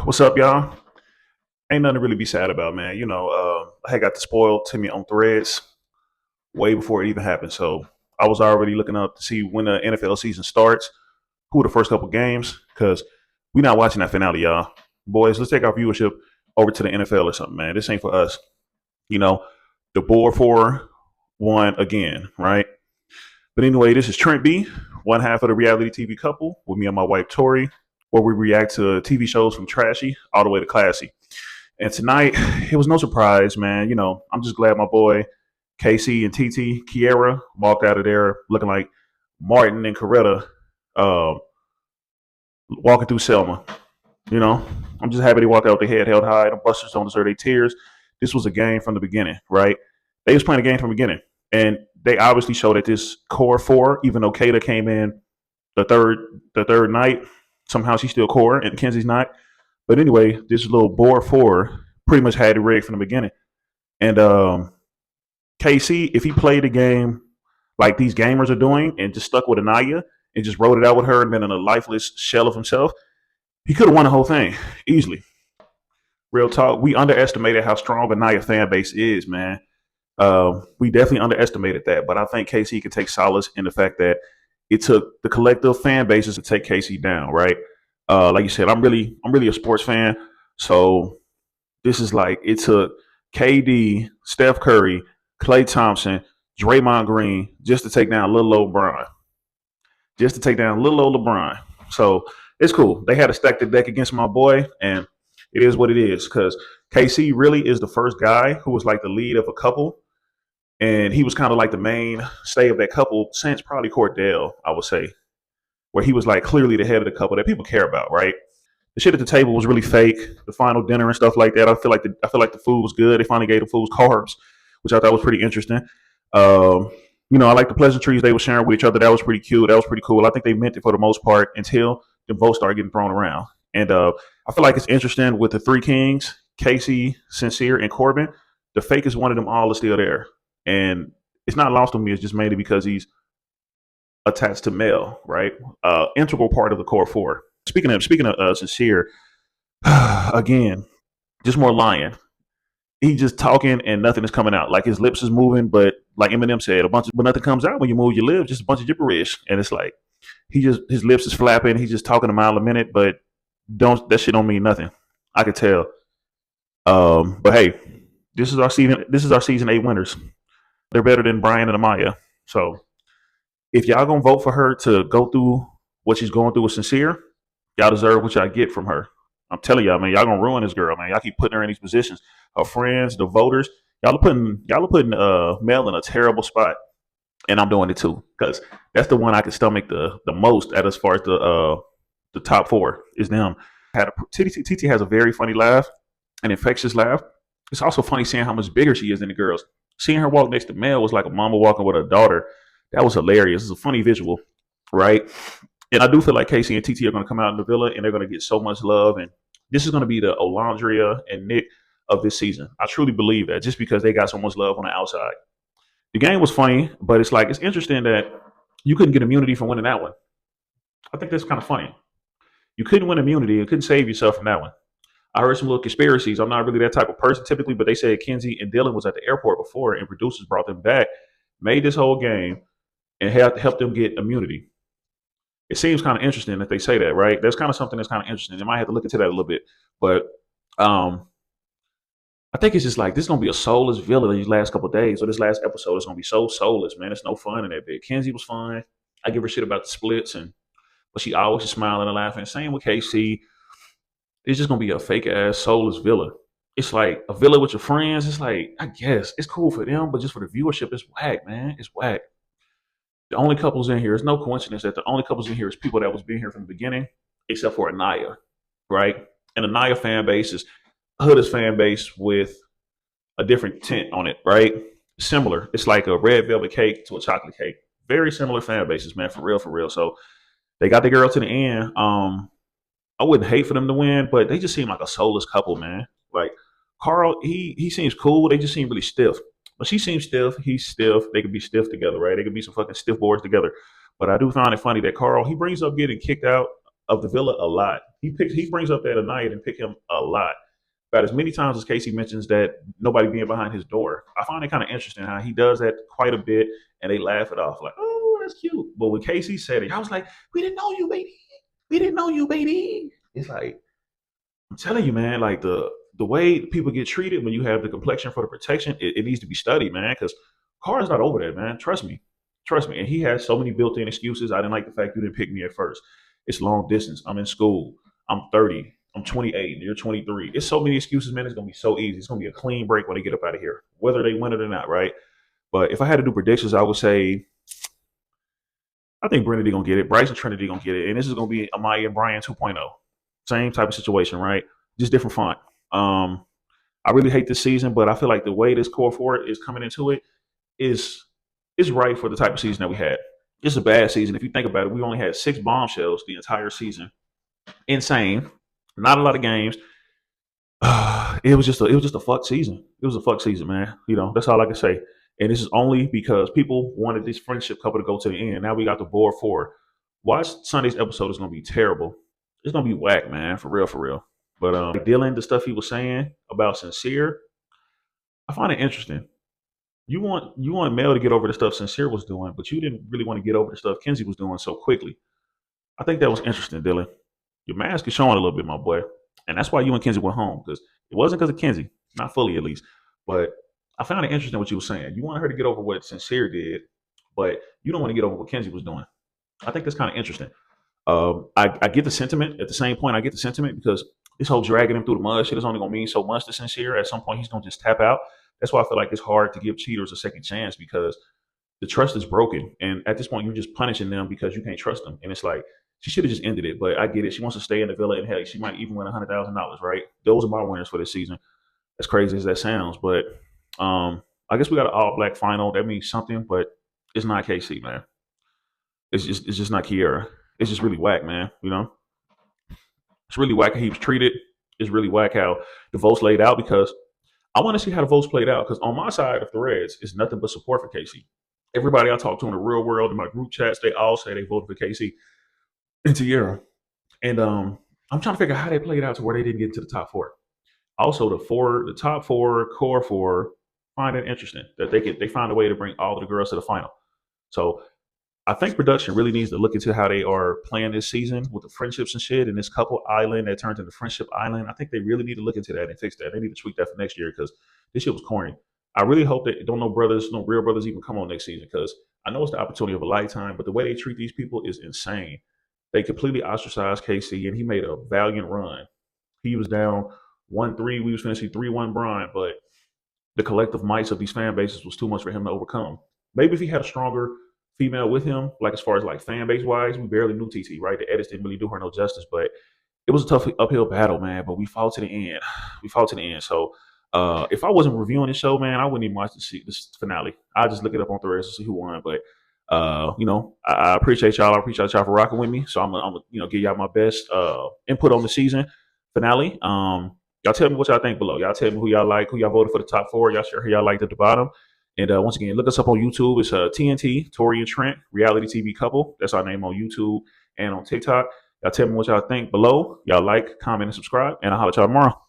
What's up, y'all? Ain't nothing to really be sad about, man. I had got the spoiled to me on Threads way before it even happened. So I was already looking up to see when the NFL season starts, who are the first couple games, because we not watching that finale, y'all. Boys, let's take our viewership over to the NFL or something, man. This ain't for us. You know, the board for won again, right? But anyway, this is Trent B, one half of the reality TV couple, with me and my wife Tori, where we react to TV shows from trashy all the way to classy. And tonight, it was no surprise, man. I'm just glad my boy KC and TT Kiera walked out of there looking like Martin and Coretta uh, walking through Selma. You know, I'm just happy they walked out with their head held high. The Busters don't deserve their tears. This was a game from the beginning, right? They was playing a game from the beginning, and they obviously showed that this core four, even though Kata came in the third night, somehow she's still core and Kenzie's not. But anyway, this little board four pretty much had it rigged from the beginning. And KC, if he played the game like these gamers are doing and just stuck with Anaya and just wrote it out with her and been in a lifeless shell of himself, he could have won the whole thing easily. Real talk, we underestimated how strong Anaya fan base is, man. We definitely underestimated that, but I think KC can take solace in the fact that it took the collective fan bases to take KC down, right? Like you said, I'm really a sports fan, so this is like it took KD, Steph Curry, Klay Thompson, Draymond Green just to take down little old LeBron, just to take down little old LeBron. So it's cool. They had to stack the deck against my boy, and it is what it is because KC really is the first guy who was like the lead of a couple, and he was kind of like the mainstay of that couple since probably Cordell, I would say, where he was like clearly the head of the couple that people care about, right? The shit at the table was really fake. The final dinner and stuff like that. I feel like the food was good. They finally gave the foods carbs, which I thought was pretty interesting. Um, I like the pleasantries they were sharing with each other. That was pretty cute. That was pretty cool. I think they meant it for the most part until the votes started getting thrown around. And I feel like it's interesting with the three kings, Casey, Sincere, and Corbin. The fakest one of them all is still there, and it's not lost on me. It's just mainly because he's attached to Mel, right? Integral part of the core four. Speaking of Sincere, again, just more lying. He just talking and nothing is coming out. Like his lips is moving, but like Eminem said, but nothing comes out when you move your lips. Just a bunch of gibberish, and it's like his lips is flapping. He's just talking a mile a minute, but don't that shit don't mean nothing. I could tell. But hey, this is our season. This is our season 8 winners. They're better than Brian and Amaya. So if y'all gonna vote for her to go through what she's going through with Sincere, y'all deserve what y'all get from her. I'm telling y'all, man, y'all gonna ruin this girl, man. Y'all keep putting her in these positions. Her friends, the voters, y'all are putting Mel in a terrible spot, and I'm doing it too because that's the one I can stomach the most at as far as the top four is them. TT has a very funny laugh, an infectious laugh. It's also funny seeing how much bigger she is than the girls. Seeing her walk next to Mel was like a mama walking with her daughter. That was hilarious. It's a funny visual, right? And I do feel like Casey and TT are going to come out in the villa and they're going to get so much love. And this is going to be the Olandria and Nick of this season. I truly believe that just because they got so much love on the outside. The game was funny, but it's interesting that you couldn't get immunity from winning that one. I think that's kind of funny. You couldn't win immunity. You couldn't save yourself from that one. I heard some little conspiracies. I'm not really that type of person typically, but they said Kenzie and Dylan was at the airport before and producers brought them back, made this whole game, and helped them get immunity. It seems kind of interesting that they say that, right? That's kind of something that's kind of interesting. They might have to look into that a little bit, but um, I think it's just like this is gonna be a soulless villain these last couple of days. So this last episode is gonna be so soulless, man. It's no fun in that bit. Kenzie was fun. I give her shit about the splits, but she always is smiling and laughing. Same with KC. It's just gonna be a fake ass soulless villa. It's like a villa with your friends. It's like I guess it's cool for them, but just for the viewership, it's whack, man. It's whack. The only couples in here, it's no coincidence that the only couples in here is people that was being here from the beginning, except for Anaya, right? And Anaya fan base is Hood's fan base with a different tint on it, right? Similar. It's like a red velvet cake to a chocolate cake. Very similar fan bases, man, for real, for real. So they got the girl to the end. I wouldn't hate for them to win, but they just seem like a soulless couple, man. Like Carl, he seems cool. They just seem really stiff. But she seems stiff. He's stiff. They could be stiff together, right? They could be some fucking stiff boards together. But I do find it funny that Carl he brings up getting kicked out of the Villa a lot. He brings up that Anaya and pick him a lot. About as many times as Casey mentions that nobody being behind his door. I find it kind of interesting how he does that quite a bit, and they laugh it off like, "Oh, that's cute." But when Casey said it, I was like, "We didn't know you, baby. We didn't know you, baby." It's like I'm telling you, man. Like the way people get treated when you have the complexion for the protection, it needs to be studied, man. Because Carr's not over that, man. Trust me. And he has so many built-in excuses. I didn't like the fact you didn't pick me at first. It's long distance. I'm in school. I'm 30. I'm 28. You're 23. It's so many excuses, man. It's gonna be so easy. It's gonna be a clean break when they get up out of here, whether they win it or not, right? But if I had to do predictions, I would say I think Trinity gonna get it. Bryce and Trinity gonna get it, and this is gonna be Amaya and Brian 2.0. Same type of situation, right? Just different font. I really hate this season, but I feel like the way this core four is coming into it is right for the type of season that we had. It's a bad season. If you think about it, we only had 6 bombshells the entire season. Insane. Not a lot of games. It was just a fuck season. It was a fuck season, man. That's all I can say. And this is only because people wanted this friendship couple to go to the end. Now we got the board four. Watch Sunday's episode. Is gonna be terrible. It's gonna be whack, man. For real, for real. But like Dylan, the stuff he was saying about Sincere, I find it interesting. You want Mel to get over the stuff Sincere was doing, but you didn't really want to get over the stuff Kenzie was doing so quickly. I think that was interesting, Dylan. Your mask is showing a little bit, my boy, and that's why you and Kenzie went home because it wasn't because of Kenzie, not fully at least. But I found it interesting what you were saying. You wanted her to get over what Sincere did, but you don't want to get over what Kenzie was doing. I think that's kind of interesting. I get the sentiment. At the same point, I get the sentiment because this whole dragging him through the mud shit is only going to mean so much to Sincere. At some point, he's going to just tap out. That's why I feel like it's hard to give cheaters a second chance because the trust is broken. And at this point, you're just punishing them because you can't trust them. And it's like, she should have just ended it. But I get it. She wants to stay in the villa and hell, she might even win $100,000, right? Those are my winners for this season. As crazy as that sounds. But I guess we got an all black final. That means something, but it's not KC, man. It's just not Kiera. It's just really whack, man. It's really whack how he was treated. It's really whack how the votes laid out because I want to see how the votes played out because on my side of Threads, it's nothing but support for Casey. Everybody I talk to in the real world in my group chats, they all say they voted for Casey and Tierra. And I'm trying to figure out how they played out to where they didn't get into the top four. Also, the top four, core four, find it interesting that they find a way to bring all of the girls to the final. So I think production really needs to look into how they are playing this season with the friendships and shit and this couple island that turned into friendship island. I think they really need to look into that and fix that. They need to tweak that for next year because this shit was corny. I really hope that don't no brothers, no real brothers even come on next season because I know it's the opportunity of a lifetime, but the way they treat these people is insane. They completely ostracized KC and he made a valiant run. He was down 1-3. We was finishing 3-1 Brian, but the collective mights of these fan bases was too much for him to overcome. Maybe if he had a stronger female with him, like as far as like fan base wise, we barely knew TT, right? The edits didn't really do her no justice, but it was a tough uphill battle, man. But we fought to the end. We fought to the end. So if I wasn't reviewing this show, man, I wouldn't even watch this finale. I just look it up on Threads to see who won. But I appreciate y'all. I appreciate y'all for rocking with me. So I'm gonna give y'all my best input on the season finale. Y'all tell me what y'all think below. Y'all tell me who y'all like, who y'all voted for the top four. Y'all share who y'all liked at the bottom. And once again, look us up on YouTube. It's TNT, Tori and Trent, reality TV couple. That's our name on YouTube and on TikTok. Y'all tell me what y'all think below. Y'all like, comment, and subscribe. And I'll holler at y'all tomorrow.